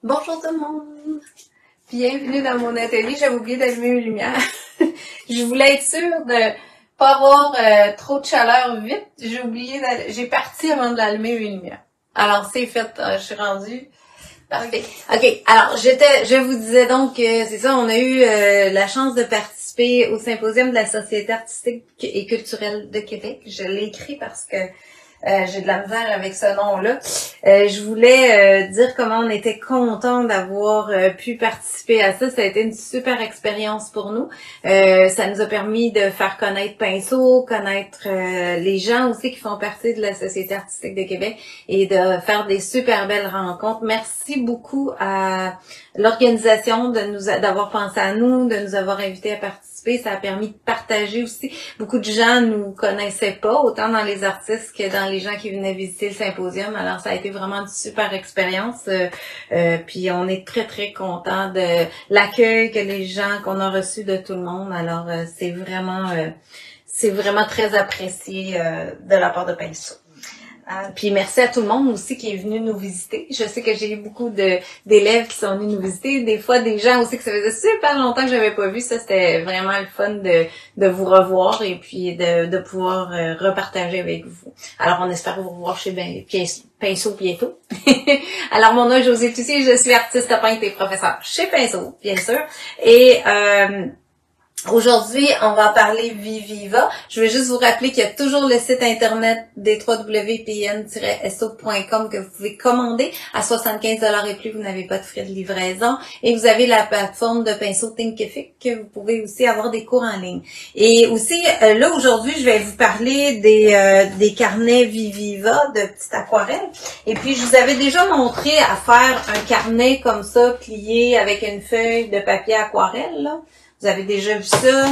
Bonjour tout le monde! Bienvenue dans mon atelier. J'avais oublié d'allumer mes lumières. Je voulais être sûre de pas avoir trop de chaleur vite. J'ai parti avant d'allumer mes lumières. Alors c'est fait, je suis rendue. Parfait. OK. Alors, je vous disais donc que c'est ça, on a eu la chance de participer au symposium de la Société artistique et culturelle de Québec. Je l'ai écrit parce que j'ai de la misère avec ce nom-là. Je voulais dire comment on était content d'avoir pu participer à ça. Ça a été une super expérience pour nous. Ça nous a permis de faire connaître Pinceau, connaître les gens aussi qui font partie de la Société artistique de Québec et de faire des super belles rencontres. Merci beaucoup à l'organisation d'avoir pensé à nous, de nous avoir invités à participer. Ça a permis de partager aussi. Beaucoup de gens nous connaissaient pas, autant dans les artistes que dans les gens qui venaient visiter le symposium. Alors, ça a été vraiment une super expérience. Puis, on est très, très contents de l'accueil que les gens, qu'on a reçu de tout le monde. Alors, c'est vraiment très apprécié de la part de Pinceau. Puis merci à tout le monde aussi qui est venu nous visiter. Je sais que j'ai eu beaucoup d'élèves qui sont venus nous visiter. Des fois, des gens aussi que ça faisait super longtemps que j'avais pas vu. Ça, c'était vraiment le fun de vous revoir et puis de pouvoir repartager avec vous. Alors, on espère vous revoir chez Pinceau bientôt. Alors, mon nom est Josée Tussy. Je suis artiste peintre et professeur chez Pinceau, bien sûr. Et aujourd'hui, on va parler Viviva. Je vais juste vous rappeler qu'il y a toujours le site internet des www.pn-so.com que vous pouvez commander à 75$ et plus. Vous n'avez pas de frais de livraison. Et vous avez la plateforme de Pinceau Thinkific que vous pouvez aussi avoir des cours en ligne. Et aussi, là, aujourd'hui, je vais vous parler des carnets Viviva de petites aquarelles. Et puis, je vous avais déjà montré à faire un carnet comme ça, plié avec une feuille de papier aquarelle, là. Vous avez déjà vu ça.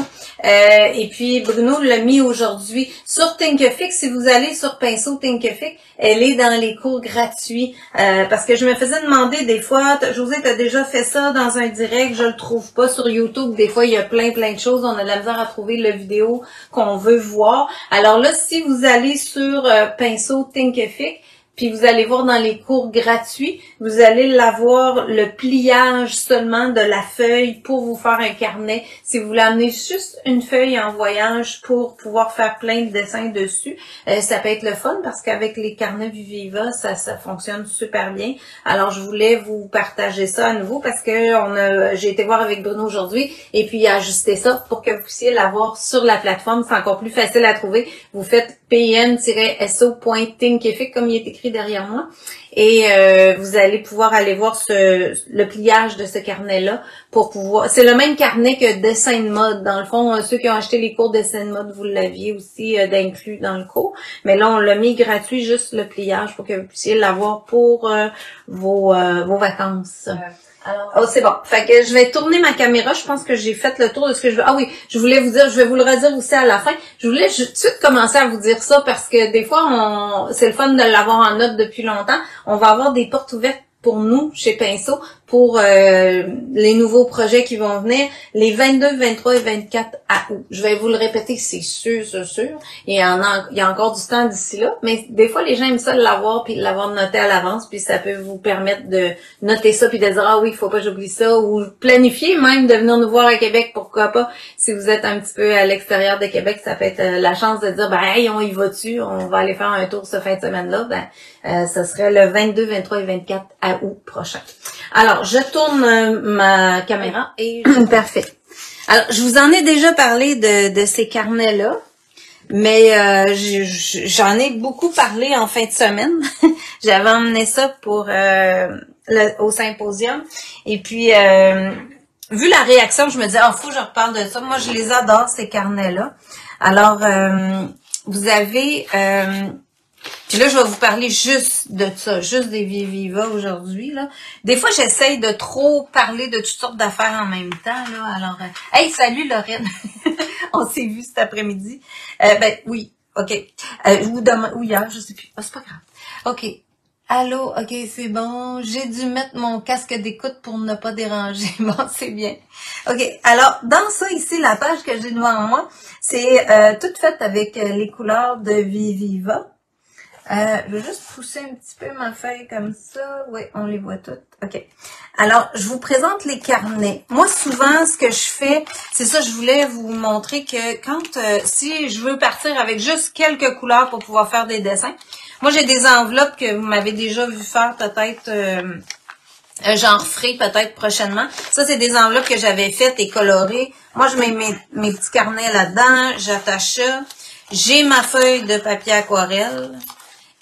Et puis, Bruno l'a mis aujourd'hui sur Thinkific. Si vous allez sur Pinceau Thinkific, elle est dans les cours gratuits. Parce que je me faisais demander des fois, Josée, t'as déjà fait ça dans un direct, je le trouve pas sur YouTube. Des fois, il y a plein de choses. On a de la misère à trouver la vidéo qu'on veut voir. Alors là, si vous allez sur Pinceau Thinkific, puis vous allez voir dans les cours gratuits, vous allez l'avoir le pliage seulement de la feuille pour vous faire un carnet. Si vous voulez amener juste une feuille en voyage pour pouvoir faire plein de dessins dessus, ça peut être le fun parce qu'avec les carnets Viviva, ça fonctionne super bien. Alors je voulais vous partager ça à nouveau parce que j'ai été voir avec Bruno aujourd'hui et puis il a ajusté ça pour que vous puissiez l'avoir sur la plateforme. C'est encore plus facile à trouver. Vous faites pn-so.thinkific comme il est écrit derrière moi et vous allez pouvoir aller voir le pliage de ce carnet-là pour pouvoir... C'est le même carnet que dessin de mode. Dans le fond, ceux qui ont acheté les cours de dessin de mode, vous l'aviez aussi d'inclus dans le cours. Mais là, on l'a mis gratuit, juste le pliage pour que vous puissiez l'avoir pour vos vacances. Alors, oh, c'est bon. Fait que je vais tourner ma caméra. Je pense que j'ai fait le tour de ce que je veux. Ah oui, je voulais vous dire, je vais vous le redire aussi à la fin. Je voulais tout de suite commencer à vous dire ça parce que des fois, c'est le fun de l'avoir en note depuis longtemps. On va avoir des portes ouvertes pour nous, chez Pinceau, pour les nouveaux projets qui vont venir, les 22, 23 et 24 août. Je vais vous le répéter, c'est sûr. Il y a encore du temps d'ici là, mais des fois, les gens aiment ça de l'avoir puis de l'avoir noté à l'avance, puis ça peut vous permettre de noter ça puis de dire, ah oui, il faut pas que j'oublie ça, ou planifier même de venir nous voir à Québec, pourquoi pas. Si vous êtes un petit peu à l'extérieur de Québec, ça peut être la chance de dire, ben, hey, on y va-tu, on va aller faire un tour ce fin de semaine-là, ça serait le 22, 23 et 24 août prochain. Alors, je tourne ma caméra et... Parfait. Alors, je vous en ai déjà parlé de ces carnets-là, mais j'en ai beaucoup parlé en fin de semaine. J'avais emmené ça pour au symposium. Et puis, vu la réaction, je me disais, faut que je reparle de ça. Moi, je les adore, ces carnets-là. Alors, vous avez... Puis là, je vais vous parler juste de ça, juste des Viviva aujourd'hui, là. Des fois, j'essaye de trop parler de toutes sortes d'affaires en même temps, là. Alors, hey, salut Lorraine! On s'est vu cet après-midi. Oui, OK. Ou demain, ou hier, je sais plus. C'est pas grave. OK. Allô, OK, c'est bon. J'ai dû mettre mon casque d'écoute pour ne pas déranger. Bon, c'est bien. OK, alors, dans ça, ici, la page que j'ai devant moi, c'est toute faite avec les couleurs de Viviva. Je vais juste pousser un petit peu ma feuille comme ça. Oui, on les voit toutes. OK. Alors, je vous présente les carnets. Moi, souvent, ce que je fais, c'est ça, je voulais vous montrer que quand, si je veux partir avec juste quelques couleurs pour pouvoir faire des dessins, moi, j'ai des enveloppes que vous m'avez déjà vu faire peut-être... j'en referai peut-être prochainement. Ça, c'est des enveloppes que j'avais faites et colorées. Moi, je mets mes petits carnets là-dedans. J'attache ça. J'ai ma feuille de papier aquarelle.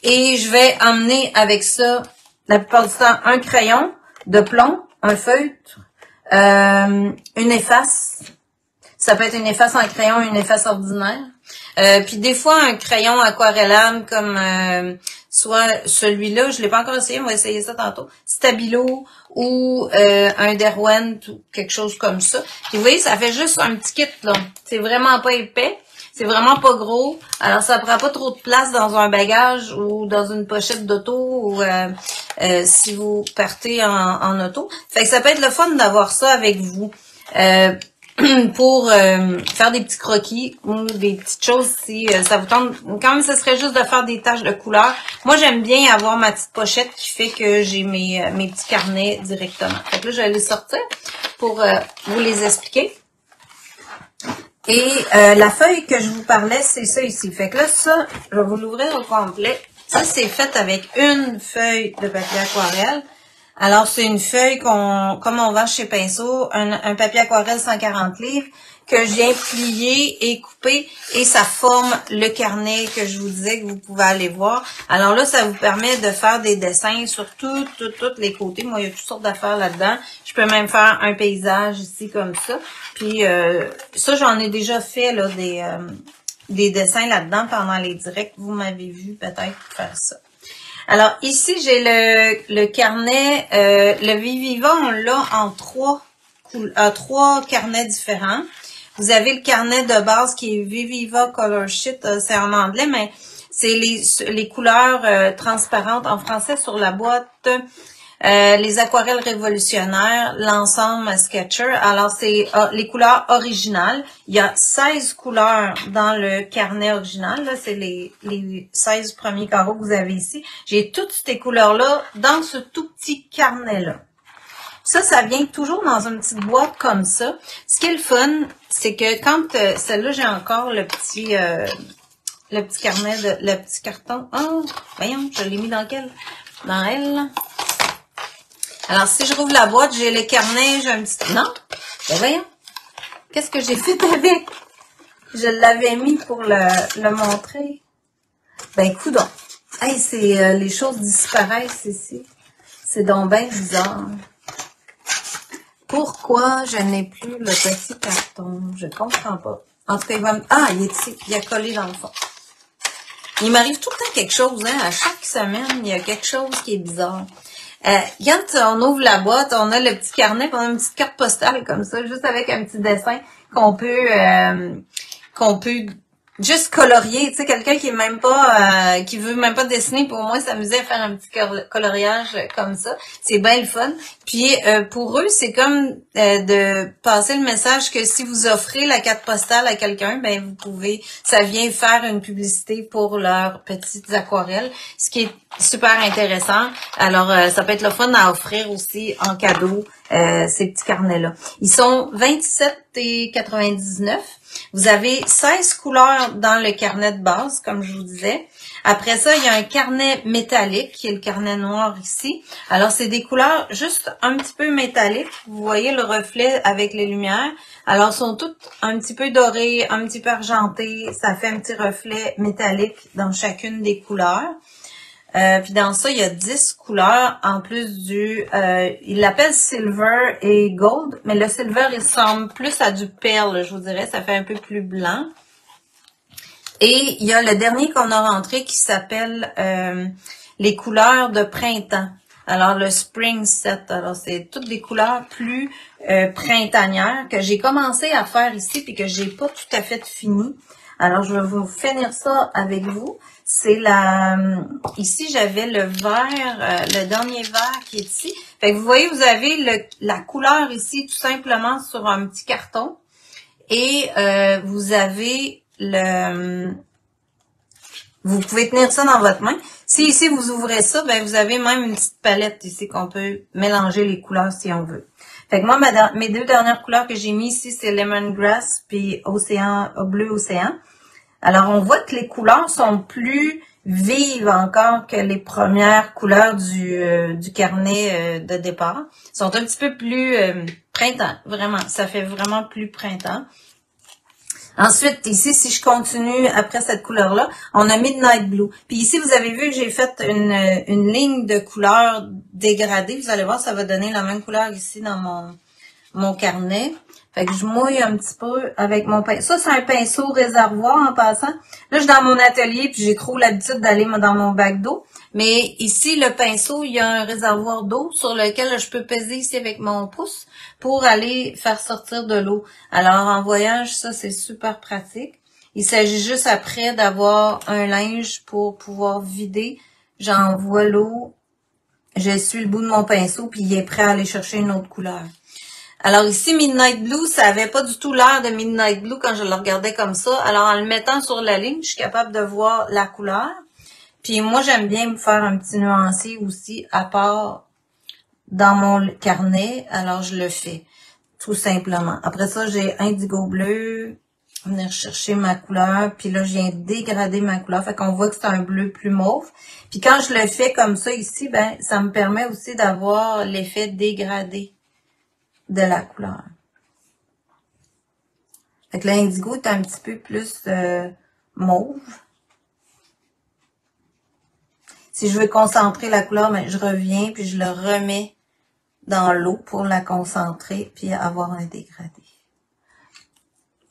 Et je vais emmener avec ça, la plupart du temps, un crayon de plomb, un feutre, une efface. Ça peut être une efface en crayon, une efface ordinaire. Puis des fois, un crayon aquarellable comme soit celui-là, je l'ai pas encore essayé, on va essayer ça tantôt. Stabilo ou un Derwent ou quelque chose comme ça. Puis vous voyez, ça fait juste un petit kit là. C'est vraiment pas épais. C'est vraiment pas gros. Alors, ça prend pas trop de place dans un bagage ou dans une pochette d'auto ou si vous partez en auto. Fait que ça peut être le fun d'avoir ça avec vous. Pour faire des petits croquis ou des petites choses si ça vous tente. Quand même, ce serait juste de faire des taches de couleur. Moi, j'aime bien avoir ma petite pochette qui fait que j'ai mes petits carnets directement. Fait que là, je vais les sortir pour vous les expliquer. Et la feuille que je vous parlais, c'est ça ici. Fait que là, ça, je vais vous l'ouvrir au complet. Ça, c'est fait avec une feuille de papier aquarelle. Alors, c'est une feuille comme on vend chez Pinceau, un papier aquarelle 140 livres que je viens plier et couper et ça forme le carnet que je vous disais que vous pouvez aller voir. Alors là, ça vous permet de faire des dessins sur tous les côtés. Moi, il y a toutes sortes d'affaires là-dedans. Je peux même faire un paysage ici comme ça. Puis ça, j'en ai déjà fait là des dessins là-dedans pendant les directs. Vous m'avez vu peut-être faire ça. Alors, ici, j'ai le carnet, le Viviva, on l'a en trois carnets différents. Vous avez le carnet de base qui est Viviva Color Sheet, c'est en anglais, mais c'est les couleurs transparentes en français sur la boîte. Les aquarelles révolutionnaires, l'ensemble Sketcher. Alors, c'est les couleurs originales. Il y a 16 couleurs dans le carnet original. Là, c'est les 16 premiers carreaux que vous avez ici. J'ai toutes ces couleurs-là dans ce tout petit carnet-là. Ça vient toujours dans une petite boîte comme ça. Ce qui est le fun, c'est que quand celle-là, j'ai encore le petit carnet, le petit carton. Oh, voyons, je l'ai mis dans quel? Dans elle, là. Alors, si je rouvre la boîte, j'ai le carnet, j'ai un petit... Non? Ben voyons. Qu'est-ce que j'ai fait avec? Je l'avais mis pour le montrer. Ben, coudonc. Hey, c'est... les choses disparaissent ici. C'est donc bien bizarre. Pourquoi je n'ai plus le petit carton? Je comprends pas. En tout cas, il va me... Ah, il est ici. Il a collé dans le fond. Il m'arrive tout le temps quelque chose, hein. À chaque semaine, il y a quelque chose qui est bizarre. Quand on ouvre la boîte, on a le petit carnet, on a une petite carte postale comme ça, juste avec un petit dessin qu'on peut juste colorier. Tu sais, quelqu'un qui est même pas, qui veut même pas dessiner, pour moi, s'amuser à faire un petit coloriage comme ça. C'est bien le fun. Puis pour eux, c'est comme de passer le message que si vous offrez la carte postale à quelqu'un, ben vous pouvez, ça vient faire une publicité pour leurs petites aquarelles, ce qui est super intéressant. Alors, ça peut être le fun à offrir aussi en cadeau, ces petits carnets-là. Ils sont 27,99 $. Vous avez 16 couleurs dans le carnet de base, comme je vous disais. Après ça, il y a un carnet métallique, qui est le carnet noir ici. Alors, c'est des couleurs juste un petit peu métalliques. Vous voyez le reflet avec les lumières. Alors, elles sont toutes un petit peu dorées, un petit peu argentées. Ça fait un petit reflet métallique dans chacune des couleurs. Puis dans ça, il y a 10 couleurs en plus du... il l'appelle silver et gold, mais le silver, il ressemble plus à du perle, je vous dirais. Ça fait un peu plus blanc. Et il y a le dernier qu'on a rentré qui s'appelle les couleurs de printemps. Alors, le Spring Set. Alors, c'est toutes des couleurs plus printanières que j'ai commencé à faire ici puis que j'ai pas tout à fait fini. Alors, je vais vous finir ça avec vous. C'est ici, j'avais le vert, le dernier vert qui est ici. Fait que vous voyez, vous avez la couleur ici tout simplement sur un petit carton. Et vous avez Vous pouvez tenir ça dans votre main. Si ici, vous ouvrez ça, ben vous avez même une petite palette ici qu'on peut mélanger les couleurs si on veut. Fait que moi, mes deux dernières couleurs que j'ai mis ici, c'est Lemongrass puis Bleu Océan. Alors, on voit que les couleurs sont plus vives encore que les premières couleurs du carnet de départ. Ils sont un petit peu plus printemps, vraiment. Ça fait vraiment plus printemps. Ensuite, ici, si je continue après cette couleur-là, on a Midnight Blue. Puis ici, vous avez vu que j'ai fait une ligne de couleurs dégradée. Vous allez voir, ça va donner la même couleur ici dans mon carnet. Fait que je mouille un petit peu avec mon pinceau. Ça, c'est un pinceau réservoir en passant. Là, je suis dans mon atelier puis j'ai trop l'habitude d'aller dans mon bac d'eau. Mais ici, le pinceau, il y a un réservoir d'eau sur lequel je peux peser ici avec mon pouce pour aller faire sortir de l'eau. Alors, en voyage, ça, c'est super pratique. Il s'agit juste après d'avoir un linge pour pouvoir vider. J'envoie l'eau, je suis le bout de mon pinceau puis il est prêt à aller chercher une autre couleur. Alors ici, Midnight Blue, ça avait pas du tout l'air de Midnight Blue quand je le regardais comme ça. Alors en le mettant sur la ligne, je suis capable de voir la couleur. Puis moi, j'aime bien me faire un petit nuancier aussi à part dans mon carnet. Alors je le fais, tout simplement. Après ça, j'ai Indigo Bleu, venir chercher ma couleur. Puis là, je viens dégrader ma couleur. Fait qu'on voit que c'est un bleu plus mauve. Puis quand je le fais comme ça ici, ben ça me permet aussi d'avoir l'effet dégradé de la couleur. Fait que l'indigo est un petit peu plus mauve. Si je veux concentrer la couleur, ben, je reviens puis je le remets dans l'eau pour la concentrer puis avoir un dégradé.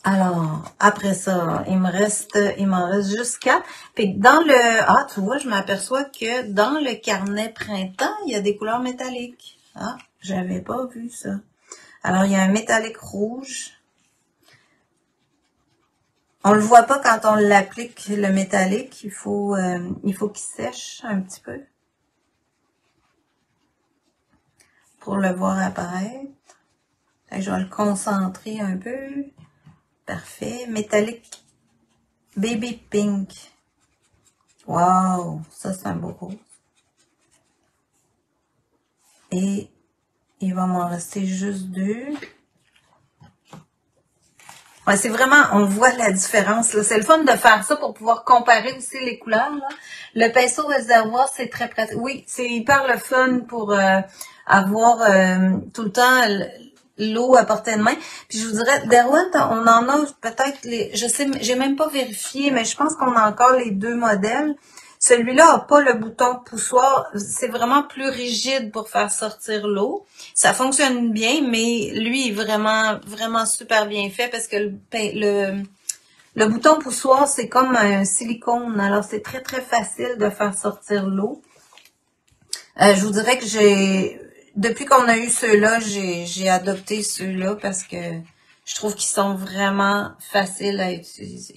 Alors, après ça, il m'en reste juste 4. Puis dans tu vois, je m'aperçois que dans le carnet printemps, il y a des couleurs métalliques. Ah, j'avais pas vu ça. Alors, il y a un métallique rouge. On le voit pas quand on l'applique, le métallique. Il faut qu'il sèche un petit peu pour le voir apparaître. Je vais le concentrer un peu. Parfait. Métallique Baby Pink. Wow! Ça, c'est un beau rose. Et il va m'en rester juste 2. Ouais, c'est vraiment, on voit la différence. C'est le fun de faire ça pour pouvoir comparer aussi les couleurs. Là. Le pinceau réservoir, c'est très pratique. Oui, c'est hyper le fun pour avoir tout le temps l'eau à portée de main. Puis je vous dirais, Derwent, on en a peut-être je sais, j'ai même pas vérifié, mais je pense qu'on a encore les 2 modèles. Celui-là n'a pas le bouton poussoir. C'est vraiment plus rigide pour faire sortir l'eau. Ça fonctionne bien, mais lui est vraiment, vraiment super bien fait parce que le bouton poussoir, c'est comme un silicone. Alors, c'est très, très facile de faire sortir l'eau. Je vous dirais que depuis qu'on a eu ceux-là, j'ai adopté ceux-là parce que je trouve qu'ils sont vraiment faciles à utiliser.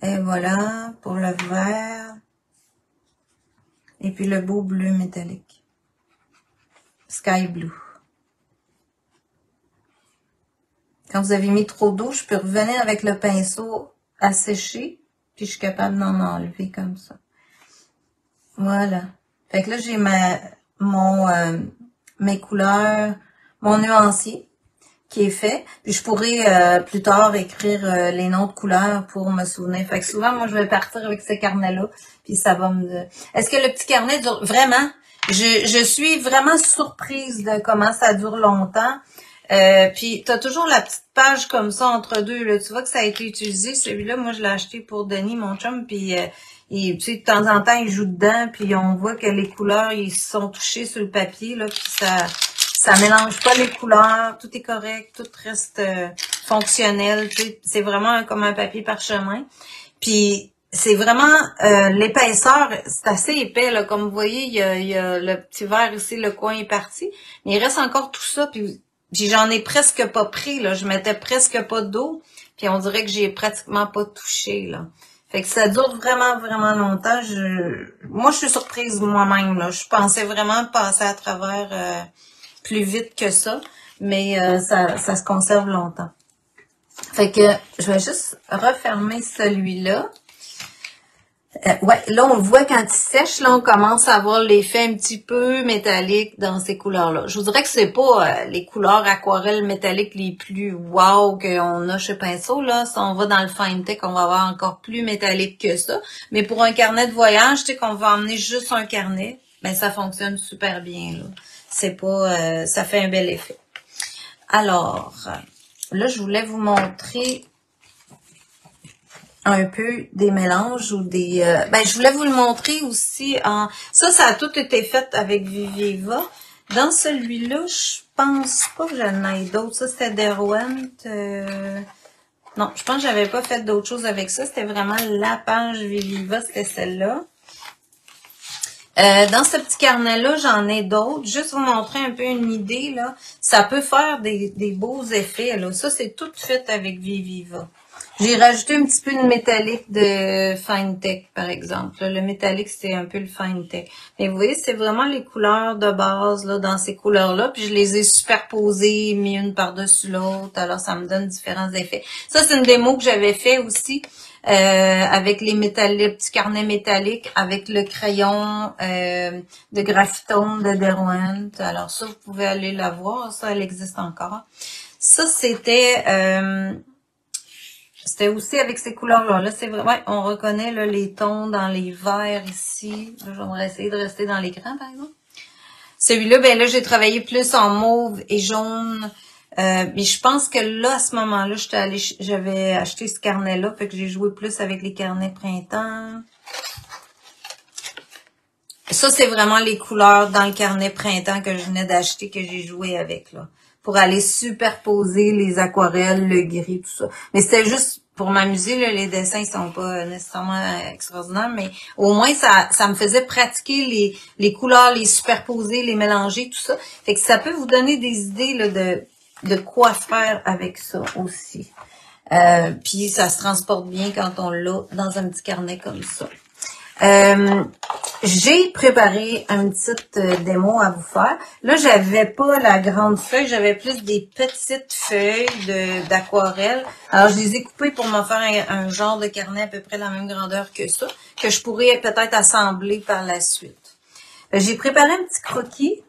Et voilà, pour le vert. Et puis le beau bleu métallique. Sky Blue. Quand vous avez mis trop d'eau, je peux revenir avec le pinceau à sécher. Puis je suis capable d'en enlever comme ça. Voilà. Fait que là, j'ai mes couleurs, mon nuancier qui est fait. Puis je pourrais plus tard écrire les noms de couleurs pour me souvenir. Fait que souvent, moi, je vais partir avec ce carnet-là. Puis ça va me... Est-ce que le petit carnet dure... Vraiment, je suis vraiment surprise de comment ça dure longtemps. Puis t'as toujours la petite page comme ça entre deux. Là. Tu vois que ça a été utilisé. Celui-là, moi, je l'ai acheté pour Denis, mon chum. Puis tu sais, de temps en temps, il joue dedans. Puis on voit que les couleurs, ils sont touchés sur le papier. Là, puis ça mélange pas les couleurs, tout est correct, tout reste fonctionnel. C'est vraiment comme un papier parchemin. Puis c'est vraiment l'épaisseur, c'est assez épais là, comme vous voyez, il y a le petit verre ici, le coin est parti, mais il reste encore tout ça. Puis j'en ai presque pas pris là, je mettais presque pas d'eau, puis on dirait que j'ai pratiquement pas touché là. Fait que ça dure vraiment, vraiment longtemps. Moi, je suis surprise moi-même là. Je pensais vraiment passer à travers plus vite que ça, mais ça se conserve longtemps. Fait que je vais juste refermer celui-là. Ouais, là, on le voit quand il sèche, là, on commence à avoir l'effet un petit peu métallique dans ces couleurs-là. Je vous dirais que c'est pas les couleurs aquarelles métalliques les plus wow qu'on a chez Pinceau, là. Si on va dans le Fine Tech, on va avoir encore plus métallique que ça. Mais pour un carnet de voyage, tu sais qu'on va emmener juste un carnet, ben ça fonctionne super bien, là. C'est pas, ça fait un bel effet. Alors, là, je voulais vous montrer un peu des mélanges ou des... ben, je voulais vous le montrer aussi en... Ça a tout été fait avec Viviva. Dans celui-là, je pense pas que j'en ai d'autres. Ça, c'était Derwent. Non, je pense que j'avais pas fait d'autres choses avec ça. C'était vraiment la page Viviva, c'était celle-là. Dans ce petit carnet-là, j'en ai d'autres. Juste vous montrer un peu une idée, là. Ça peut faire des beaux effets, là. Ça, c'est tout fait avec Viviva. J'ai rajouté un petit peu de métallique de Fine Tech, par exemple. Le métallique, c'est un peu le Fine Tech. Mais vous voyez, c'est vraiment les couleurs de base, là, dans ces couleurs-là. Puis je les ai superposées, mis une par-dessus l'autre. Alors, ça me donne différents effets. Ça, c'est une démo que j'avais fait aussi. Avec les petits carnets métalliques, avec le crayon de graphitone de Derwent. Alors ça, vous pouvez aller la voir, ça, elle existe encore. Ça, c'était aussi avec ces couleurs-là. Là, c'est vrai, ouais, on reconnaît là, les tons dans les verts ici. Là, j'aimerais essayer de rester dans l'écran, par exemple. Celui-là, ben là, j'ai travaillé plus en mauve et jaune. Mais je pense que là, à ce moment-là, j'avais acheté ce carnet-là, fait que j'ai joué plus avec les carnets printemps. Ça, c'est vraiment les couleurs dans le carnet printemps que je venais d'acheter, que j'ai joué avec, là. Pour aller superposer les aquarelles, le gris, tout ça. Mais c'était juste pour m'amuser, là, les dessins sont pas nécessairement extraordinaires, mais au moins, ça me faisait pratiquer les couleurs, les superposer, les mélanger, tout ça. Fait que ça peut vous donner des idées, là, de quoi faire avec ça aussi. Puis ça se transporte bien quand on l'a dans un petit carnet comme ça. J'ai préparé une petite démo à vous faire. Là, j'avais pas la grande feuille, j'avais plus des petites feuilles d'aquarelle. Alors, je les ai coupées pour me faire un genre de carnet à peu près la même grandeur que ça, que je pourrais peut-être assembler par la suite. J'ai préparé un petit croquis.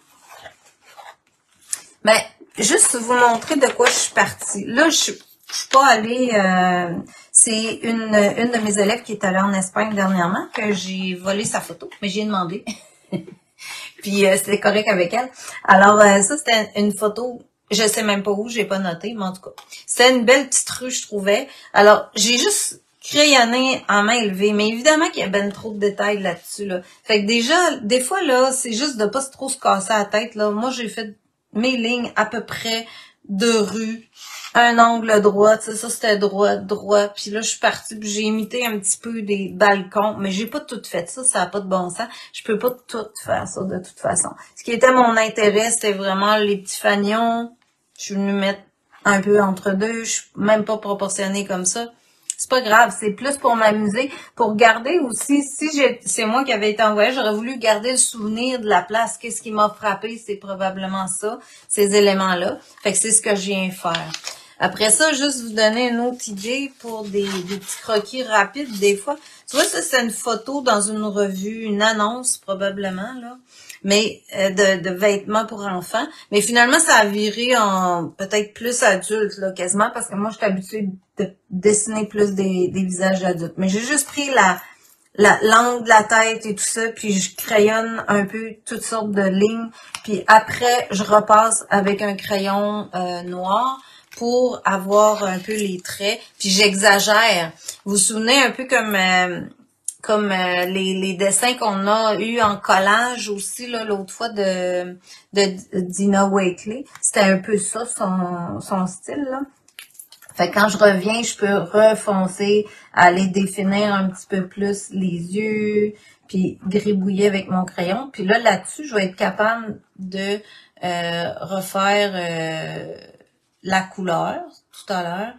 Ben, juste vous montrer de quoi je suis partie. Là, je suis pas allée... c'est une de mes élèves qui est allée en Espagne dernièrement, que j'ai volé sa photo, mais j'ai demandé. Puis c'était correct avec elle. Alors, ça, c'était une photo, je sais même pas où, j'ai pas noté, mais en tout cas. C'était une belle petite rue, je trouvais. Alors, j'ai juste crayonné en main levée, mais évidemment qu'il y a ben trop de détails là-dessus, là. Fait que déjà, des fois, là, c'est juste de pas trop se casser la tête, là. Moi, j'ai fait mes lignes à peu près de rue, un angle droit, tu sais, ça c'était droit, puis là je suis partie, puis j'ai imité un petit peu des balcons, mais j'ai pas tout fait ça, ça a pas de bon sens, je peux pas tout faire ça de toute façon. Ce qui était mon intérêt, c'était vraiment les petits fanions, je suis venue mettre un peu entre deux, je suis même pas proportionnée comme ça. C'est pas grave, c'est plus pour m'amuser, pour garder aussi, si c'est moi qui avais été en voyage, j'aurais voulu garder le souvenir de la place. Qu'est-ce qui m'a frappé, c'est probablement ça, ces éléments-là. Fait que c'est ce que je viens faire. Après ça, juste vous donner une autre idée pour des petits croquis rapides des fois. Tu vois, ça c'est une photo dans une revue, une annonce probablement, là. Mais de vêtements pour enfants. Mais finalement, ça a viré en peut-être plus adulte, là, quasiment, parce que moi, je suis habituée de dessiner plus des visages adultes. Mais j'ai juste pris l'angle de la tête et tout ça, puis je crayonne un peu toutes sortes de lignes. Puis après, je repasse avec un crayon noir pour avoir un peu les traits. Puis j'exagère. Vous vous souvenez un peu comme les dessins qu'on a eu en collage aussi là l'autre fois de Dina Wakley. C'était un peu ça son style là. Fait que quand je reviens, je peux refoncer, aller définir un petit peu plus les yeux, puis gribouiller avec mon crayon. Puis là-dessus, je vais être capable de refaire la couleur tout à l'heure.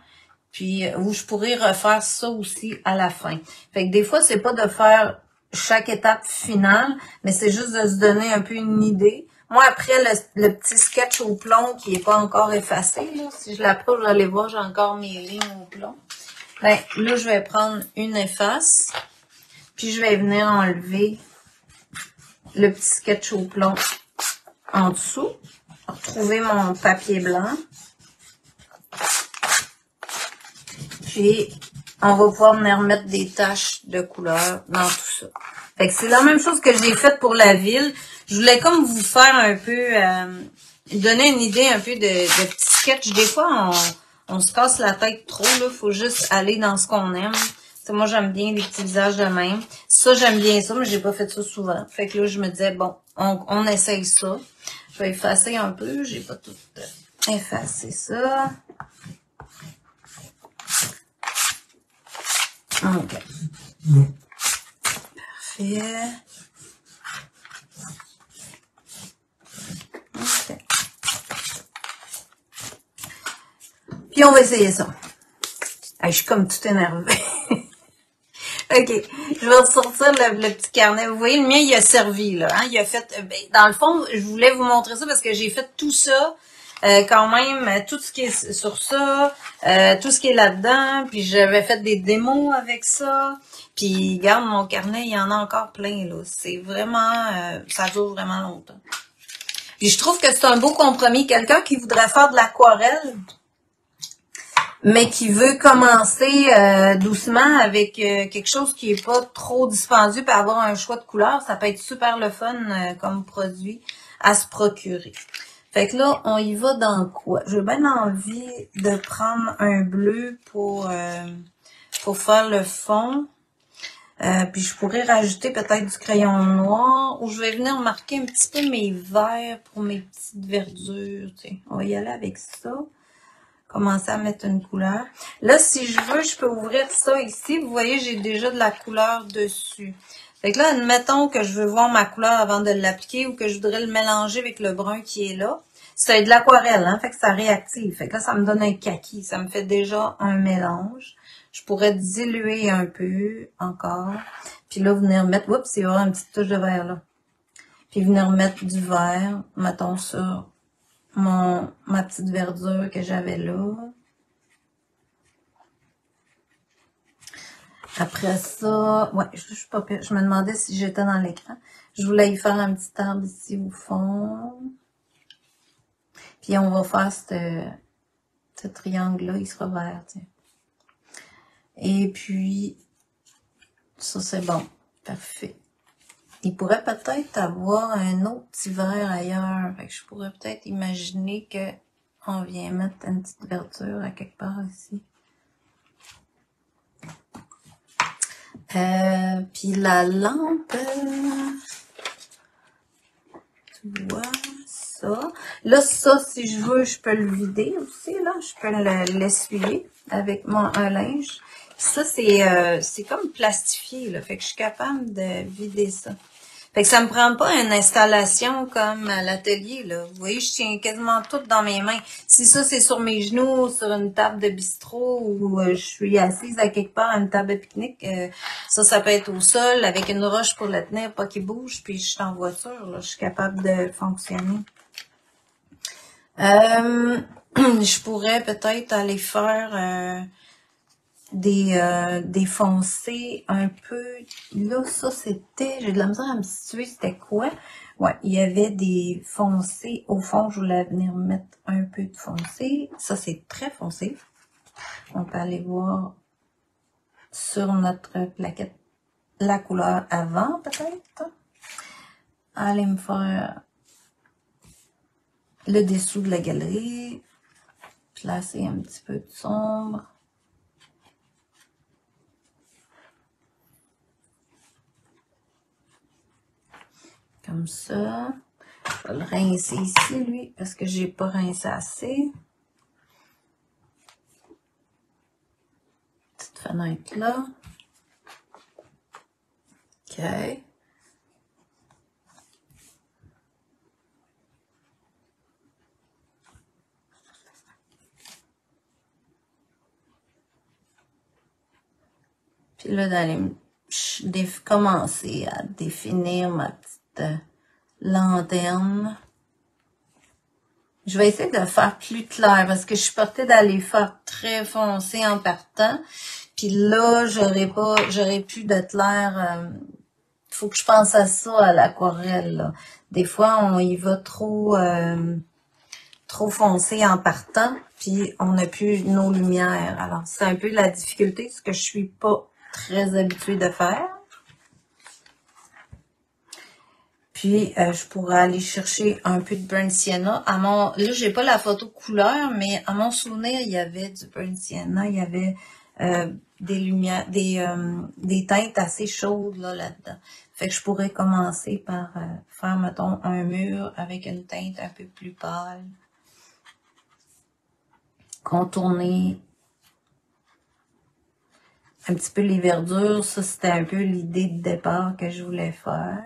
Puis, où je pourrais refaire ça aussi à la fin. Fait que des fois, c'est pas de faire chaque étape finale, mais c'est juste de se donner un peu une idée. Moi, après, le petit sketch au plomb qui est pas encore effacé, là, si je l'approche, vous allez voir, j'ai encore mes lignes au plomb. Ben, là, je vais prendre une efface. Puis je vais venir enlever le petit sketch au plomb en dessous. Retrouver mon papier blanc. Puis, on va pouvoir venir mettre des taches de couleur dans tout ça. Fait que c'est la même chose que j'ai faite pour la ville. Je voulais comme vous faire un peu, donner une idée un peu de petits sketchs. Des fois, on se casse la tête trop, là. Faut juste aller dans ce qu'on aime. T'sais, moi, j'aime bien les petits visages de même. Ça, j'aime bien ça, mais j'ai pas fait ça souvent. Fait que là, je me disais, bon, on essaye ça. Je vais effacer un peu. J'ai pas tout effacé ça. OK. Parfait. OK. Puis on va essayer ça. Ah, je suis comme tout énervée. OK. Je vais ressortir le petit carnet. Vous voyez, le mien, il a servi, là. Hein? Il a fait... dans le fond, je voulais vous montrer ça parce que j'ai fait tout ça. Quand même, tout ce qui est sur ça, tout ce qui est là-dedans, puis j'avais fait des démos avec ça, puis regarde, mon carnet, il y en a encore plein, là. C'est vraiment, ça dure vraiment longtemps. Puis je trouve que c'est un beau compromis. Quelqu'un qui voudrait faire de l'aquarelle, mais qui veut commencer doucement avec quelque chose qui est pas trop dispendieux, puis avoir un choix de couleurs, ça peut être super le fun comme produit à se procurer. Fait que là, on y va dans quoi? J'ai bien envie de prendre un bleu pour faire le fond. Puis je pourrais rajouter peut-être du crayon noir ou je vais venir marquer un petit peu mes verts pour mes petites verdures. T'sais. On va y aller avec ça. Commencer à mettre une couleur. Là, si je veux, je peux ouvrir ça ici. Vous voyez, j'ai déjà de la couleur dessus. Fait que là, admettons que je veux voir ma couleur avant de l'appliquer ou que je voudrais le mélanger avec le brun qui est là. C'est de l'aquarelle, hein? Fait que ça réactive. Fait que là, ça me donne un kaki. Ça me fait déjà un mélange. Je pourrais diluer un peu encore. Puis là, venir mettre... Oups, il y aura une petite touche de vert là. Puis venir mettre du vert, mettons sur ma petite verdure que j'avais là. Après ça, ouais, je suis pas pire. Je me demandais si j'étais dans l'écran. Je voulais y faire un petit arbre ici au fond. Puis on va faire ce triangle-là, il sera vert, tiens. Et puis, ça c'est bon. Parfait. Il pourrait peut-être avoir un autre petit vert ailleurs. Fait que je pourrais peut-être imaginer que on vient mettre une petite verdure à quelque part ici. Puis la lampe, tu vois ça. Là, ça, si je veux, je peux le vider aussi, là. Je peux l'essuyer avec un linge. Puis ça, c'est comme plastifié, là. Fait que je suis capable de vider ça. Fait que ça me prend pas une installation comme à l'atelier, là. Vous voyez, je tiens quasiment tout dans mes mains. Si ça, c'est sur mes genoux, sur une table de bistrot, ou je suis assise à quelque part à une table de pique-nique, ça peut être au sol, avec une roche pour le tenir, pas qu'il bouge, puis je suis en voiture, là. Je suis capable de fonctionner. Je pourrais peut-être aller faire... des foncés un peu, là, ça c'était, j'ai de la misère à me situer, c'était quoi? Ouais, il y avait des foncés, au fond, je voulais venir mettre un peu de foncé, ça c'est très foncé, on peut aller voir sur notre plaquette la couleur avant peut-être, aller me faire le dessous de la galerie, placer un petit peu de sombre. Comme ça. Je vais le rincer ici, lui, parce que j'ai pas rincé assez. Petite fenêtre là. OK. Puis là, d'aller commencer à définir ma petite lanterne. Je vais essayer de le faire plus clair parce que je suis portée d'aller faire très foncé en partant. Puis là, j'aurais plus de clair. Faut que je pense à ça, à l'aquarelle, là. Des fois, on y va trop foncé en partant, puis on n'a plus nos lumières. Alors, c'est un peu la difficulté, ce que je suis pas très habituée de faire. Puis, je pourrais aller chercher un peu de burnt sienna. Là, j'ai pas la photo couleur, mais à mon souvenir, il y avait du burnt sienna. Il y avait des lumières, des teintes assez chaudes là-dedans. Fait que je pourrais commencer par faire, mettons, un mur avec une teinte un peu plus pâle. Contourner un petit peu les verdures. Ça, c'était un peu l'idée de départ que je voulais faire.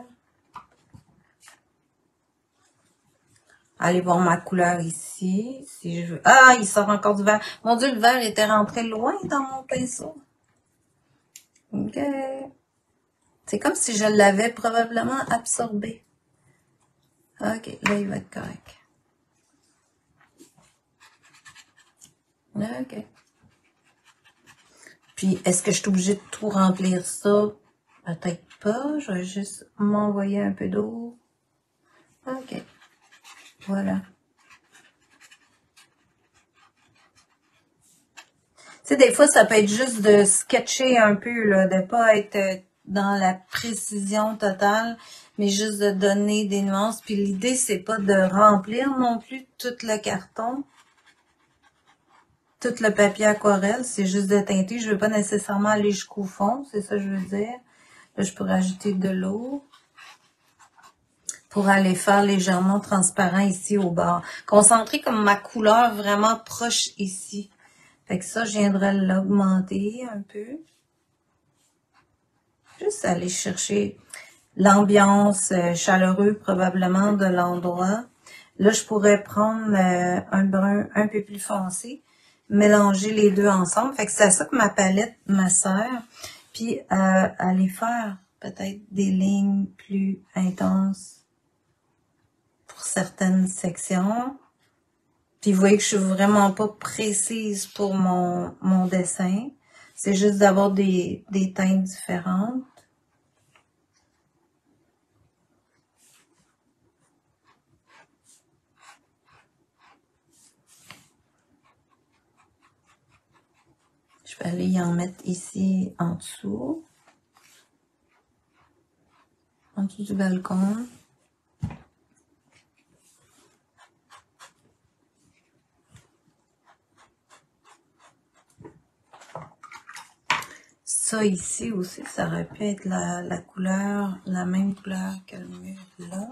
Allez voir ma couleur ici, si je veux. Ah, il sort encore du vert. Mon Dieu, le vert était rentré loin dans mon pinceau. OK. C'est comme si je l'avais probablement absorbé. OK, là, il va être correct. OK. Puis, est-ce que je suis obligée de tout remplir ça? Peut-être pas. Je vais juste m'envoyer un peu d'eau. OK. Voilà. Tu sais, des fois, ça peut être juste de sketcher un peu, là, de pas être dans la précision totale, mais juste de donner des nuances. Puis l'idée, c'est pas de remplir non plus tout le carton, tout le papier aquarelle, c'est juste de teinter. Je veux pas nécessairement aller jusqu'au fond, c'est ça que je veux dire. Là, je pourrais ajouter de l'eau pour aller faire légèrement transparent ici au bord. Concentrer comme ma couleur vraiment proche ici. Fait que ça, je viendrai l'augmenter un peu. Juste aller chercher l'ambiance chaleureuse probablement de l'endroit. Là, je pourrais prendre un brun un peu plus foncé, mélanger les deux ensemble. Fait que c'est à ça que ma palette me sert. Puis aller faire peut-être des lignes plus intenses pour certaines sections. Puis vous voyez que je suis vraiment pas précise pour mon dessin. C'est juste d'avoir des teintes différentes. Je vais aller y en mettre ici en dessous du balcon. Ça ici aussi, ça aurait pu être la couleur, la même couleur que le mur là.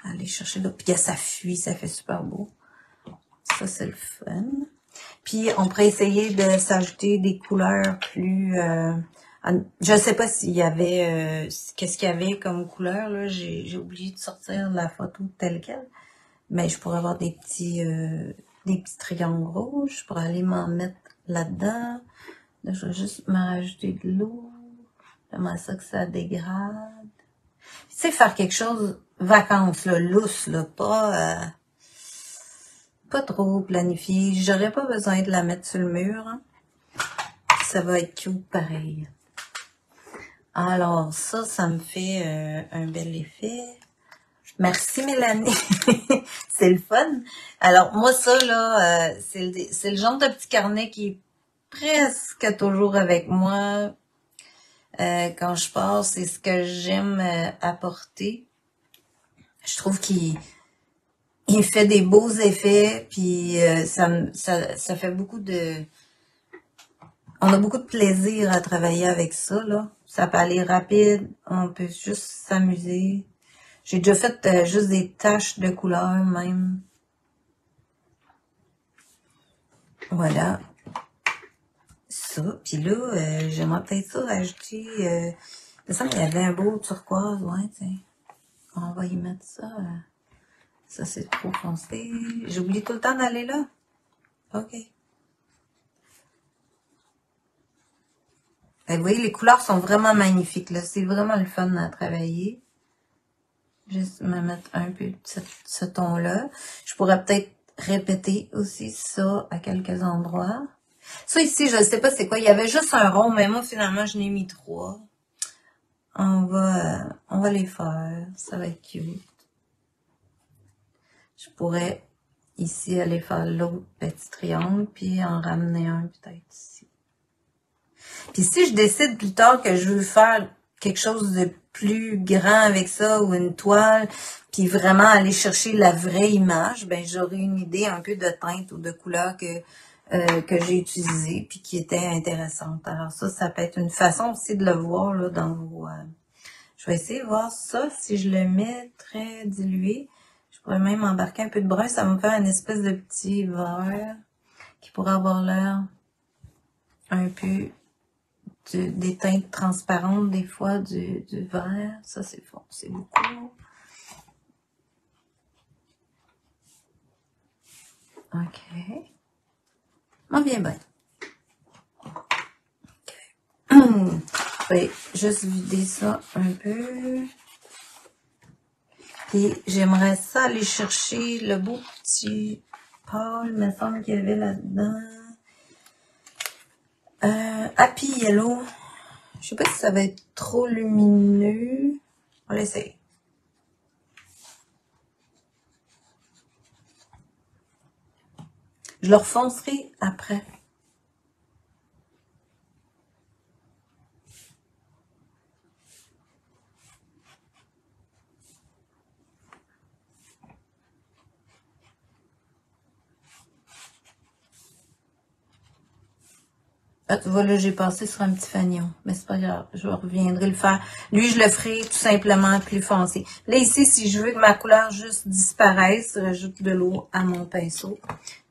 Aller chercher là. Puis ça fuit, ça fait super beau. Ça, c'est le fun. Puis on pourrait essayer de s'ajouter des couleurs plus... je sais pas s'il y avait... qu'est-ce qu'il y avait comme couleur, là. J'ai oublié de sortir la photo telle quelle. Mais je pourrais avoir des petits triangles rouges. Je pourrais aller m'en mettre là-dedans. Là, je vais juste me rajouter de l'eau. J'aimerais ça que ça dégrade. Tu sais, faire quelque chose vacances, là, lousse, là, pas trop planifié. J'aurais pas besoin de la mettre sur le mur. Hein. Ça va être cute pareil. Alors, ça me fait un bel effet. Merci Mélanie. C'est le fun. Alors, moi, ça, là, c'est le genre de petit carnet qui est presque toujours avec moi quand je pars. C'est ce que j'aime apporter. Je trouve qu'il fait des beaux effets, puis ça fait beaucoup de... On a beaucoup de plaisir à travailler avec ça, là. Ça peut aller rapide, on peut juste s'amuser. J'ai déjà fait juste des taches de couleur même. Voilà. Ça. Puis là, j'aimerais peut-être ça rajouter... il me semble qu'il y avait un beau turquoise, ouais, tiens. On va y mettre ça. Ça, c'est trop foncé. J'oublie tout le temps d'aller là. OK. Vous voyez, les couleurs sont vraiment magnifiques, là. C'est vraiment le fun à travailler. Juste me mettre un peu de ce ton-là. Je pourrais peut-être répéter aussi ça à quelques endroits. Ça ici, je ne sais pas c'est quoi. Il y avait juste un rond, mais moi, finalement, je n'ai mis 3. On va les faire. Ça va être cute. Je pourrais ici aller faire l'autre petit triangle, puis en ramener un peut-être ici. Puis si je décide plus tard que je veux faire quelque chose de plus grand avec ça, ou une toile, puis vraiment aller chercher la vraie image, ben j'aurai une idée un peu de teinte ou de couleur que j'ai utilisée, puis qui était intéressante. Alors ça peut être une façon aussi de le voir là dans vos... je vais essayer de voir ça, si je le mets très dilué. Je pourrais même embarquer un peu de brun, ça va me faire une espèce de petit vert qui pourrait avoir l'air un peu des teintes transparentes des fois du vert. Ça c'est fort, c'est beaucoup. Ok. On vient bien. Ok. Je vais juste vider ça un peu. Et j'aimerais ça aller chercher le beau petit pâle, il me semble qu'il y avait là-dedans. Happy Yellow. Je sais pas si ça va être trop lumineux. On va l'essayer. Je le refoncerai après. Ah, tu vois, là, j'ai passé sur un petit fanion. Mais c'est pas grave, je reviendrai le faire. Lui, je le ferai tout simplement plus foncé. Là, ici, si je veux que ma couleur juste disparaisse, je rajoute de l'eau à mon pinceau.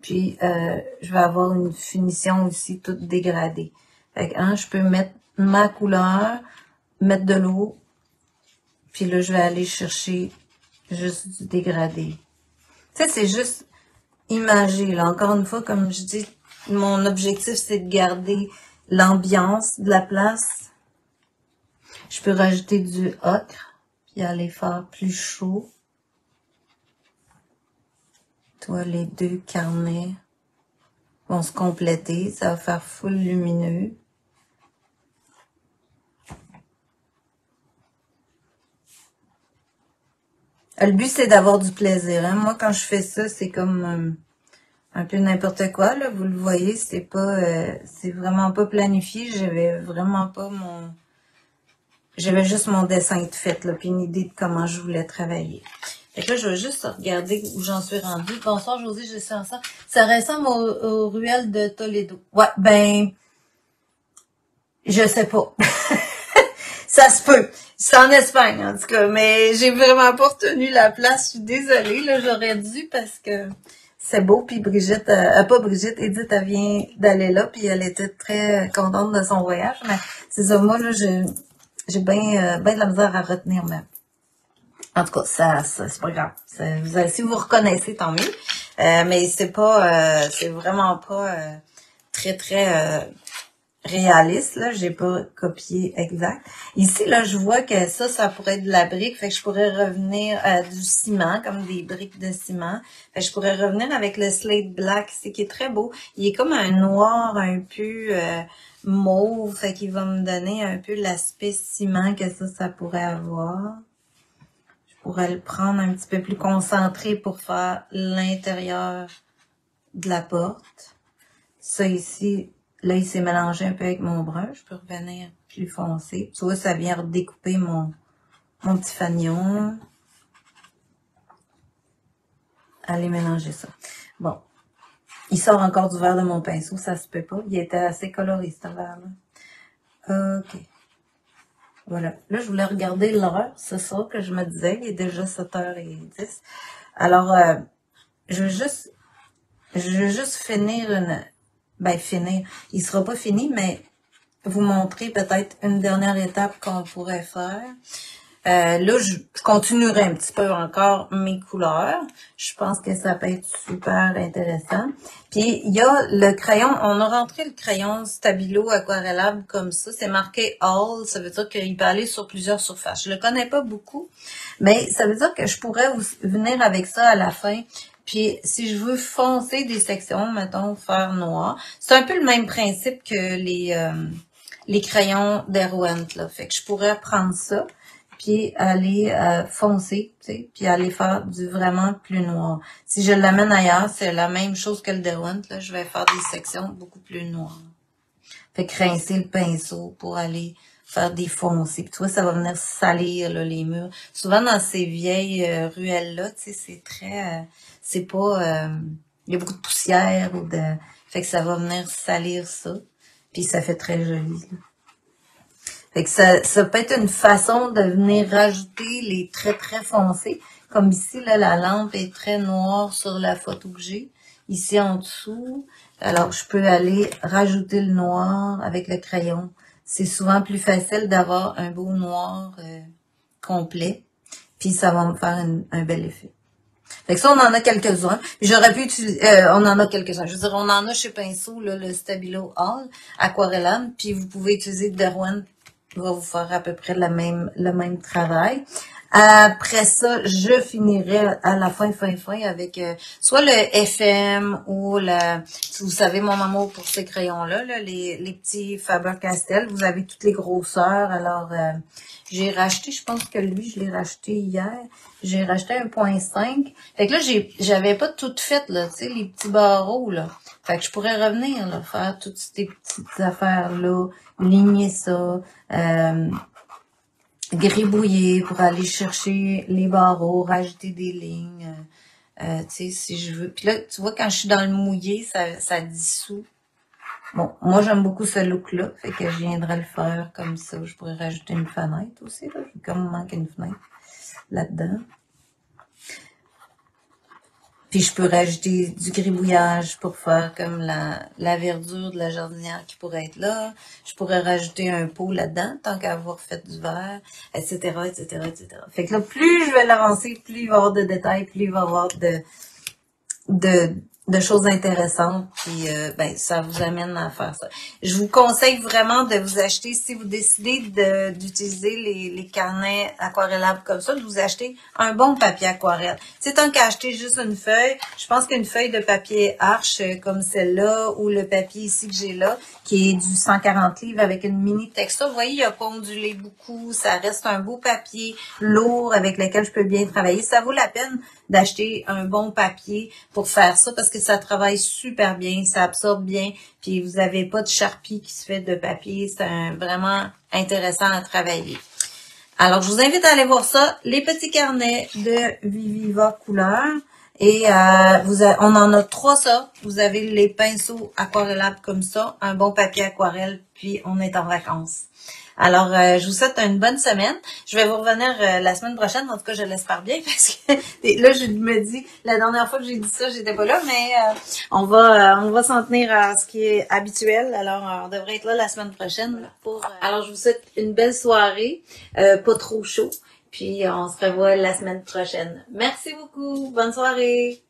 Puis, je vais avoir une finition aussi toute dégradée. Fait que, je peux mettre ma couleur, mettre de l'eau. Puis là, je vais aller chercher juste du dégradé. Tu sais, c'est juste imagé, là. Encore une fois, comme je dis, mon objectif, c'est de garder l'ambiance de la place. Je peux rajouter du ocre, puis aller faire plus chaud. Toi, les deux carnets vont se compléter. Ça va faire full lumineux. Le but, c'est d'avoir du plaisir. Hein? Moi, quand je fais ça, c'est comme un peu n'importe quoi. Là. Vous le voyez, c'est vraiment pas planifié. J'avais juste mon dessin de fait, là, puis une idée de comment je voulais travailler. Fait que là, je vais juste regarder où j'en suis rendue. Bonsoir, Josie, je suis ensemble. Ça ressemble aux ruelles de Toledo. Ouais, ben, je sais pas. Ça se peut. C'est en Espagne, en tout cas. Mais j'ai vraiment pas retenu la place. Je suis désolée, là, j'aurais dû parce que c'est beau. Puis Brigitte, pas Brigitte, Edith, elle vient d'aller là. Puis elle était très contente de son voyage. Mais c'est ça, moi, là, j'ai bien de la misère à retenir même. En tout cas, ça c'est pas grave. Si vous reconnaissez, tant mieux. Mais c'est vraiment pas très, très réaliste, là. J'ai pas copié exact. Ici, là, je vois que ça pourrait être de la brique. Fait que je pourrais revenir à du ciment, comme des briques de ciment. Fait que je pourrais revenir avec le slate black, c'est qui est très beau. Il est comme un noir un peu mauve. Fait qu'il va me donner un peu l'aspect ciment que ça pourrait avoir. Je pourrais le prendre un petit peu plus concentré pour faire l'intérieur de la porte. Ça ici, là, il s'est mélangé un peu avec mon brun. Je peux revenir plus foncé. Tu vois, ça vient redécouper mon petit fanion. Allez mélanger ça. Bon. Il sort encore du vert de mon pinceau. Ça se peut pas. Il était assez coloré, ce vert-là. OK. Voilà. Là, je voulais regarder l'heure. C'est ça que je me disais. Il est déjà 7h10. Alors, je veux juste finir finir. Il sera pas fini, mais vous montrer peut-être une dernière étape qu'on pourrait faire. Là, je continuerai un petit peu encore mes couleurs. Je pense que ça peut être super intéressant. Puis, il y a le crayon. On a rentré le crayon Stabilo aquarellable comme ça. C'est marqué All. Ça veut dire qu'il peut aller sur plusieurs surfaces. Je le connais pas beaucoup, mais ça veut dire que je pourrais venir avec ça à la fin, Puis, si je veux foncer des sections, mettons, faire noir, c'est un peu le même principe que les crayons Derwent, là. Fait que je pourrais prendre ça, puis aller foncer, tu sais, puis aller faire du vraiment plus noir. Si je l'amène ailleurs, c'est la même chose que le Derwent, là. Je vais faire des sections beaucoup plus noires. Fait que rincer le pinceau pour aller faire des foncés. Puis tu vois, ça va venir salir là, les murs. Souvent dans ces vieilles ruelles-là, tu sais, c'est très... c'est pas... il y a beaucoup de poussière ou de... Fait que ça va venir salir ça. Puis ça fait très joli. Là. Fait que ça peut être une façon de venir rajouter les traits très foncés. Comme ici, là, la lampe est très noire sur la photo que j'ai. Ici en dessous. Alors, je peux aller rajouter le noir avec le crayon. C'est souvent plus facile d'avoir un beau noir complet. Puis ça va me faire un bel effet. Fait que ça, on en a quelques-uns. J'aurais pu utiliser, on en a quelques-uns. Je veux dire, on en a chez Pinceau, là, le Stabilo All, Aquarellane, puis vous pouvez utiliser Derwent, va vous faire à peu près le même travail. Après ça, je finirai à la fin avec soit le FM ou si vous savez mon amour pour ces crayons-là, là, les petits Faber-Castell, vous avez toutes les grosseurs. Alors, j'ai racheté, je pense que lui, je l'ai racheté hier. J'ai racheté 1.5. Fait que là, j'avais pas tout fait, là, tu sais, les petits barreaux, là. Fait que je pourrais revenir, là, faire toutes ces petites affaires-là, ligner ça, gribouiller pour aller chercher les barreaux, rajouter des lignes, tu sais, si je veux. Puis là, tu vois, quand je suis dans le mouillé, ça dissout. Bon, moi, j'aime beaucoup ce look-là, fait que je viendrai le faire comme ça. Je pourrais rajouter une fenêtre aussi, là. Comme il manque une fenêtre là-dedans. Puis je peux rajouter du gribouillage pour faire comme la verdure de la jardinière qui pourrait être là. Je pourrais rajouter un pot là-dedans, tant qu'à avoir fait du verre, etc., etc., etc. Fait que là, plus je vais l'avancer, plus il va y avoir de détails, plus il va y avoir de choses intéressantes, puis ben ça vous amène à faire ça. Je vous conseille vraiment de vous acheter, si vous décidez d'utiliser les carnets aquarellables comme ça, de vous acheter un bon papier aquarelle. C'est tant qu'à acheter juste une feuille, je pense qu'une feuille de papier arche comme celle-là, ou le papier ici que j'ai là, qui est du 140 livres avec une mini texture, vous voyez, il n'a pas ondulé beaucoup, ça reste un beau papier lourd avec lequel je peux bien travailler. Ça vaut la peine d'acheter un bon papier pour faire ça parce que ça travaille super bien, ça absorbe bien, puis vous n'avez pas de charpie qui se fait de papier, c'est vraiment intéressant à travailler. Alors, je vous invite à aller voir ça, les petits carnets de Viviva Couleur. Et on en a 3 sortes. Vous avez les pinceaux aquarellables comme ça, un bon papier aquarelle, puis on est en vacances. Alors, je vous souhaite une bonne semaine. Je vais vous revenir la semaine prochaine. En tout cas, je l'espère bien parce que là, je me dis, la dernière fois que j'ai dit ça, j'étais pas là, mais on va s'en tenir à ce qui est habituel. Alors, on devrait être là la semaine prochaine pour. Alors, je vous souhaite une belle soirée, pas trop chaud. Puis, on se revoit la semaine prochaine. Merci beaucoup. Bonne soirée.